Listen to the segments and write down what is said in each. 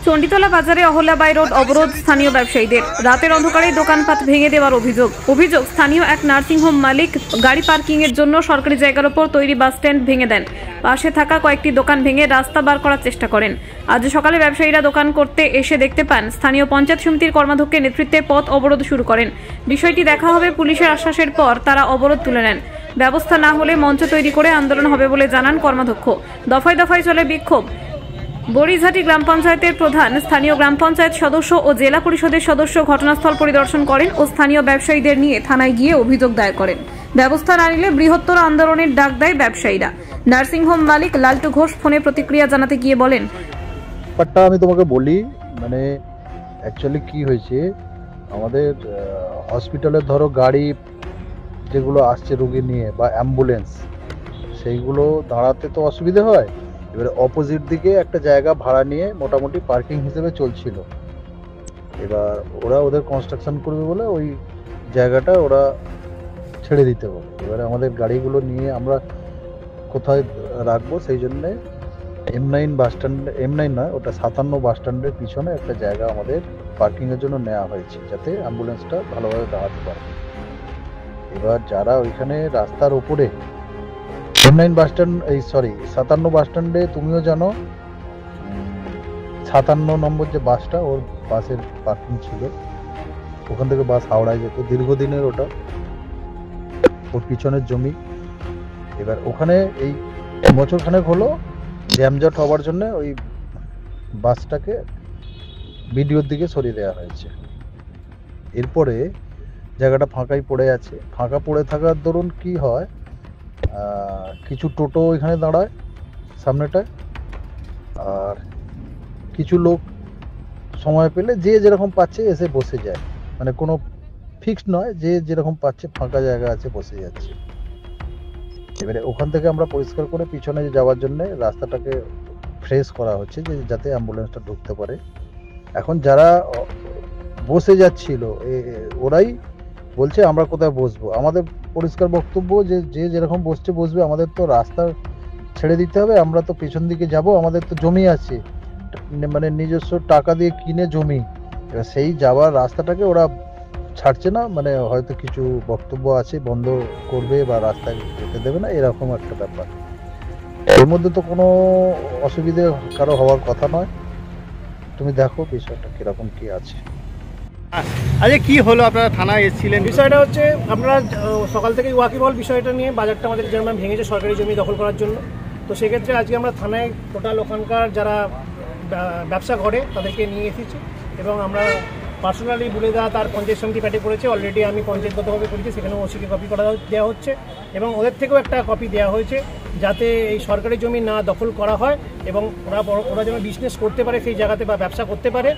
চণ্ডীতলা বাজারে অহল্যাবাই রোড অবরোধ স্থানীয় ব্যবসায়ীদের। রাতের অন্ধকারে দোকানপাট ভেঙে দেওয়ার অভিযোগ স্থানীয় এক নার্সিংহোম মালিক গাড়ি পার্কিং এর জন্য সরকারি জায়গার উপর তৈরি বাস স্ট্যান্ড ভেঙে দেন। পাশে থাকা কয়েকটি দোকান ভেঙে রাস্তা বার করার চেষ্টা করেন। আজ সকালে ব্যবসায়ীরা দোকান করতে এসে দেখতে পান স্থানীয় পঞ্চায়েত সমিতির কর্মাধ্যক্ষের নেতৃত্বে পথ অবরোধ শুরু করেন। বিষয়টি দেখা হবে পুলিশের আশ্বাসের পর তারা অবরোধ তুলে নেন। ব্যবস্থা না হলে মঞ্চ তৈরি করে আন্দোলন হবে বলে জানান কর্মাধ্যক্ষ। দফায় দফায় চলে বিক্ষোভ। বড়িঝাটি গ্রাম পঞ্চায়েতের প্রধান, স্থানীয় গ্রাম পঞ্চায়েত সদস্য ও জেলা পরিষদের সদস্য ঘটনাস্থল পরিদর্শন করেন ও স্থানীয় ব্যবসায়ীদের নিয়ে থানায় গিয়ে অভিযোগ দায়ের করেন। ব্যবস্থা না নিলে বৃহত্তর আন্দোলনের ডাক দেয় ব্যবসায়ীরা। নার্সিংহোম মালিক লালটু ঘোষ ফোনে প্রতিক্রিয়া জানাতে গিয়ে বলেন, আমি তোমাকে বলি, মানে অ্যাকচুয়ালি কি হয়েছে, আমাদের হসপিটালের ধরো গাড়ি যেগুলো আসছে রোগী নিয়ে বা অ্যাম্বুলেন্স, সেইগুলো দাঁড়াতে তো অসুবিধে হয়। এবারে অপোজিট দিকে একটা জায়গা ভাড়া নিয়ে মোটামুটি পার্কিং হিসেবে চলছিল। এবার ওরা ওদের কনস্ট্রাকশন করবে বলে ওই জায়গাটা ওরা ছেড়ে দিতে বলে। এবারে আমাদের গাড়িগুলো নিয়ে আমরা কোথায় রাখবো, সেই জন্যে M9 বাস স্ট্যান্ড, M9 নয়, ওটা 57 বাস স্ট্যান্ডের পিছনে একটা জায়গা আমাদের পার্কিংয়ের জন্য নেওয়া হয়েছে, যাতে অ্যাম্বুলেন্সটা ভালোভাবে দাঁড়াতে পারে। এবার যারা ওইখানে রাস্তার ওপরে M9 বাস স্ট্যান্ড, 57 বাস স্ট্যান্ডে তুমিও জানো 57 নম্বর যে বাসটা, ওর বাসের পার্কিং ছিল, ওখান থেকে বাস হাওড়ায় যেত দীর্ঘদিনের, ওটা ওর পিছনের জমি। এবার ওখানে এই বছরখানেক হলো জ্যামজট হওয়ার জন্য ওই বাসটাকে বিডিওর দিকে সরিয়ে দেওয়া হয়েছে। এরপরে জায়গাটা ফাঁকাই পড়ে আছে। ফাঁকা পড়ে থাকার দরুন কি হয়, কিছু টোটো এখানে দাঁড়ায় সামনেটায়, আর কিছু লোক সময় পেলে যে যেরকম পাচ্ছে এসে বসে যায়, মানে কোনো ফিক্সড নয়, যে যেরকম পাচ্ছে ফাঁকা জায়গা আছে বসে যাচ্ছে। এবারে ওখান থেকে আমরা পরিষ্কার করে পিছনে যাওয়ার জন্য রাস্তাটাকে ফ্রেশ করা হচ্ছে, যে যাতে অ্যাম্বুলেন্সটা ঢুকতে পারে। এখন যারা বসে যাচ্ছিল ওরাই বলছে আমরা কোথায় বসবো। আমাদের পরিষ্কার বক্তব্য যে যে যেরকম বসবে, আমাদের তো রাস্তা ছেড়ে দিতে হবে, আমরা তো পেছন দিকে যাব, আমাদের তো জমি আছে, মানে নিজস্ব টাকা দিয়ে কিনে জমি। এবার সেই যাওয়ার রাস্তাটাকে ওরা ছাড়ছে না, মানে হয়তো কিছু বক্তব্য আছে বন্ধ করবে বা রাস্তায় যেতে দেবে না, এরকম একটা ব্যাপার। এর মধ্যে তো কোনো অসুবিধে কারো হওয়ার কথা নয়। তুমি দেখো বিষয়টা কিরকম কি আছে। আচ্ছা, কি হলো, আপনারা থানায় এসেছিলেন? বিষয়টা হচ্ছে, আপনারা সকাল থেকেই ওয়াকিবহল বিষয়টা নিয়ে, বাজারটা আমাদের যেমন ভেঙেছে সরকারি জমি দখল করার জন্য। তো সেক্ষেত্রে আজকে আমরা থানায় টোটাল ওখানকার যারা ব্যবসা করে তাদেরকে নিয়ে এসেছি, এবং আমরা পার্সোনালি বলে দেওয়া তার পঞ্চায়েত সমিতি প্যাটে করেছে। অলরেডি আমি পঞ্চায়েতগতভাবে করেছি, সেখানেও ওসিকে কপি করা দেওয়া হচ্ছে, এবং ওদের থেকেও একটা কপি দেওয়া হয়েছে, যাতে এই সরকারি জমি না দখল করা হয় এবং ওরা যেন বিজনেস করতে পারে সেই জায়গাতে বা ব্যবসা করতে পারে।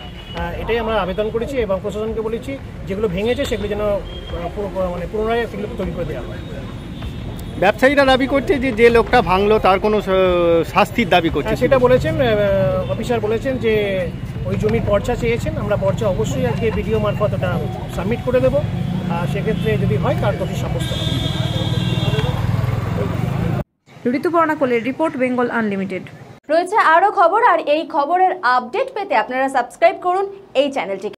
এটাই আমরা আবেদন করেছি এবং প্রশাসনকে বলেছি যেগুলো ভেঙেছে সেগুলো যেন মানে পুনরায় সেগুলোকে তৈরি করে দেওয়া হয়। ব্যবসায়ীরা দাবি করছে যে লোকটা ভাঙলো তার কোনো শাস্তির দাবি করছে, সেটা বলেছেন অফিসার, বলেছেন যে ওই জমির পর্চা চেয়েছেন, আমরা পর্চা অবশ্যই আজকে ভিডিও মারফত ওটা সাবমিট করে দেবো। সেক্ষেত্রে যদি হয় তার দোষী সাব্যস্ত হবে। ঋতুপর্ণা কোলের রিপোর্ট, বেঙ্গল আনলিমিটেড। রয়েছে আরও খবর, আর এই খবরের আপডেট পেতে আপনারা সাবস্ক্রাইব করুন এই চ্যানেলটিকে।